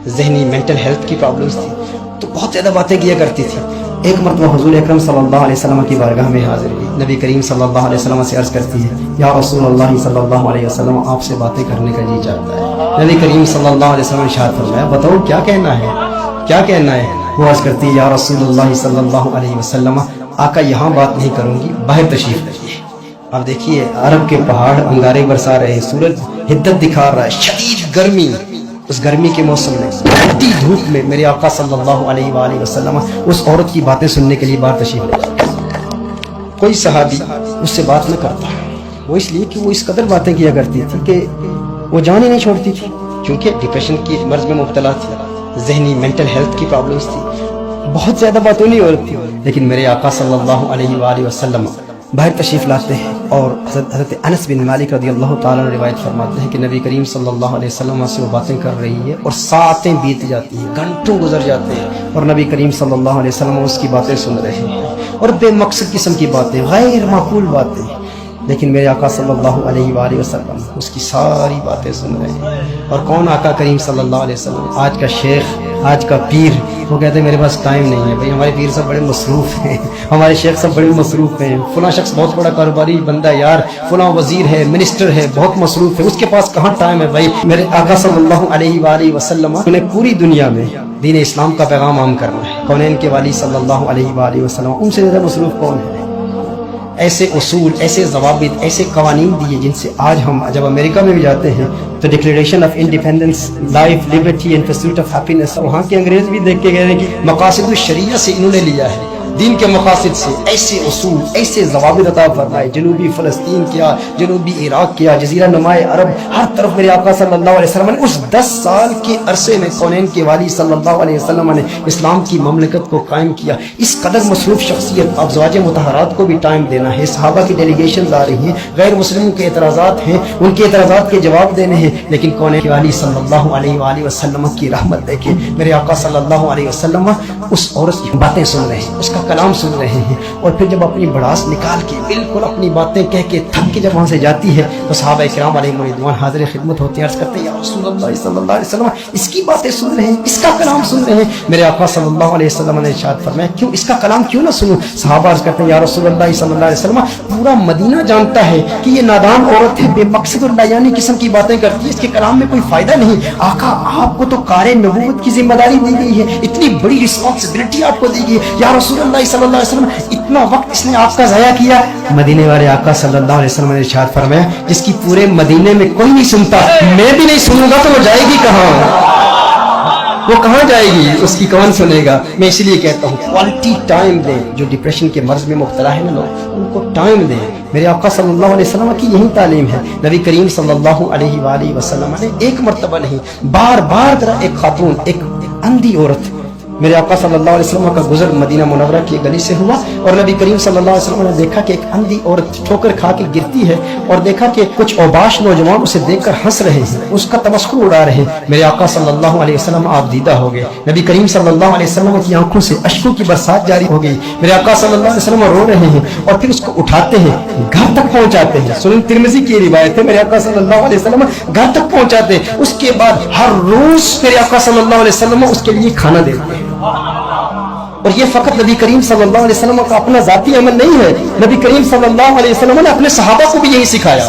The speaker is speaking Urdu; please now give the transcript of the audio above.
ذہنی مینٹل ہیلتھ کی پرابلمس تھی، تو بہت زیادہ باتیں کیا کرتی تھی۔ ایک مرتبہ حضور اکرم صلی اللہ علیہ وسلم کی بارگاہ میں حاضر ہوئی، نبی کریم صلی اللہ علیہ وسلم سے عرض کرتی ہے، یا رسول اللہ صلی اللہ علیہ وسلم، آپ سے باتیں کرنے کا جی چاہتا ہے۔ نبی کریم صلی اللہ علیہ وسلم نے ارشاد فرمایا، بتاؤ کیا کہنا ہے، کیا کہنا ہے؟ وہ عرض کرتی ہے، یا رسول اللہ صلی اللہ علیہ وسلم، آقا یہاں بات نہیں کروں گی، باہر تشریف لائیے۔ اب دیکھیے عرب کے پہاڑ انگارے برسا رہے ہیں، سورج حدت دکھا رہا ہے، شدید گرمی، اس گرمی کے موسم میں بھٹی دھوپ میں میرے آقا صلی اللہ علیہ وآلہ وسلم اس عورت کی باتیں سننے کے لیے باہر تشریف لے جاتے۔ کوئی صحابی اس سے بات نہ کرتا، وہ اس لیے کہ وہ اس قدر باتیں کیا کرتی تھی کہ وہ جان ہی نہیں چھوڑتی تھی، کیونکہ ڈپریشن کی مرض میں مبتلا تھی، ذہنی مینٹل ہیلتھ کی پرابلمس تھی، بہت زیادہ باتیں نہیں ہو رہی تھی۔ لیکن میرے آقا صلی اللہ علیہ وآلہ وسلم باہر تشریف لاتے ہیں، اور حضرت انس بن مالک رضی اللہ تعالیٰ نے روایت فرماتے ہیں کہ نبی کریم صلی اللہ علیہ وسلم سے وہ باتیں کر رہی ہے اور ساعتیں بیت جاتی ہیں، گھنٹوں گزر جاتے ہیں، اور نبی کریم صلی اللہ علیہ وسلم اس کی باتیں سن رہے ہیں، اور بے مقصد قسم کی باتیں، غیر معقول باتیں، لیکن میرے آقا صلی اللہ علیہ وآلہ وسلم اس کی ساری باتیں سن رہے ہیں۔ اور کون آقا کریم صلی اللہ علیہ وسلم؟ آج کا شیخ، آج کا پیر، وہ کہتے ہیں میرے پاس ٹائم نہیں ہے۔ بھائی ہمارے پیر سب بڑے مصروف ہیں، ہمارے شیخ سب بڑے مصروف ہیں، فلاں شخص بہت بڑا کاروباری بندہ ہے یار، فلاں وزیر ہے، منسٹر ہے، بہت مصروف ہے، اس کے پاس کہاں ٹائم ہے؟ بھائی میرے آقا صلی اللہ علیہ وآلہ وسلم نے پوری دنیا میں دین اسلام کا پیغام عام کرنا ہے، کونین کے والی صلی اللہ علیہ وآلہ وسلم، ان سے زیادہ مصروف کون ہے؟ ایسے اصول، ایسے ضوابط، ایسے قوانین دیے جن سے آج ہم جب امریکہ میں بھی جاتے ہیں تو declaration of independence, life, Liberty and pursuit of happiness, وہاں کے انگریز بھی دیکھ کے کہہ رہے ہیں کہ مقاصد الشریعہ سے انہوں نے لیا ہے، دین کے مقاصد سے ایسے اصول، ایسے ضوابط عطا فرمائے۔ جنوبی فلسطین کیا، جنوبی عراق کیا، جزیرہ نمائے عرب، ہر طرف میرے آقا صلی اللہ علیہ وسلم نے اس 10 سال کے عرصے میں کونین کے والی صلی اللہ علیہ وسلم نے اسلام کی مملکت کو قائم کیا۔ اس قدر مصروف شخصیت، ازواج مطہرات کو بھی ٹائم دینا ہے، صحابہ کی ڈیلیگیشنز آ رہی ہیں، غیر مسلموں کے اعتراضات ہیں، ان کے اعتراضات کے جواب دینے ہیں، لیکن کونین کے والی صلی اللہ علیہ وآلہ وسلم کی رحمت دیکھیں، میرے آقا صلی اللہ علیہ وسلم اس عورت کی باتیں سن رہے ہیں، اس کا کلام سن رہے ہیں، اور پھر جب اپنی بڑاس نکال کے بالکل اپنی باتیں کہہ کے تھک کے جب وہاں سے جاتی ہے تو صحابہ کرام علیہ رضوان حاضر خدمت ہوتے ہیں، عرض کرتے ہیں یا رسول اللہ صلی اللہ علیہ وسلم، اس کی باتیں سن رہے ہیں، اس کا کلام سن رہے ہیں۔ میرے آقا صلی اللہ علیہ وسلم نے ارشاد فرمایا، کیوں اس کا کلام کیوں نہ سنوں؟ صحابہ عرض کرتے ہیں یا رسول اللہ صلی اللہ علیہ وسلم، پورا مدینہ جانتا ہے کہ یہ نادان عورت ہے، بے مقصد اور لایانی قسم کی باتیں کرتی ہے، اس کے کلام میں کوئی فائدہ نہیں۔ آقا آپ کو تو کار نبوت کی ذمہ داری دی گئی ہے، اتنی بڑی رسپانسبلٹی آپ کو دی گئی ہے، یا رسول اللہ صلی اللہ علیہ وسلم اتنا وقت اس نے آپ کا ضائع کیا؟ مدینے والے آقا صلی اللہ علیہ وسلم نے ارشاد فرمایا، جس کی پورے مدینے میں کوئی نہیں سنتا، میں بھی نہیں سنوں گا تو وہ جائے گی کہاں؟ وہ کہاں جائے گی؟ اس کی کون سنے گا؟ میں اسی لیے کہتا ہوں کوالٹی ٹائم دیں، جو ڈپریشن کے مرض میں مبتلا ہے نا لوگ، ان کو ٹائم دیں۔ میرے آقا صلی اللہ علیہ وسلم کی یہی تعلیم ہے۔ نبی کریم صلی اللہ علیہ وآلہ وسلم نے ایک مرتبہ نہیں، بار بار طرح ایک خاتون، ایک اندھی عورت، میرے آقا صلی اللہ علیہ وسلم کا گزر مدینہ منورہ کی گلی سے ہوا، اور نبی کریم صلی اللہ علیہ وسلم نے دیکھا کہ ایک اندھی عورت ٹھوکر کھا کے گرتی ہے، اور دیکھا کہ کچھ اوباش نوجوان اسے دیکھ کر ہنس رہے ہیں، اس کا تمسخر اڑا رہے ہیں۔ میرے آقا صلی اللہ علیہ وسلم آپ دیدہ ہو گئے، نبی کریم صلی اللہ علیہ وسلم کی آنکھوں سے اشکوں کی برسات جاری ہو گئی، میرے آقا صلی اللہ علیہ وسلم رو رہے ہیں، اور پھر اس کو اٹھاتے ہیں، گھر تک پہنچاتے ہیں۔ سنن ترمذی کی روایت ہے، میرے آقا صلی اللہ علیہ وسلم گھر تک پہنچاتے ہیں، اس کے بعد ہر روز میرے آقا صلی اللہ علیہ وسلم اس کے لیے کھانا دیتے ہیں۔ اور یہ فقط نبی کریم صلی اللہ علیہ وسلم کا اپنا ذاتی عمل نہیں ہے، نبی کریم صلی اللہ علیہ وسلم نے اپنے صحابہ کو بھی یہی سکھایا۔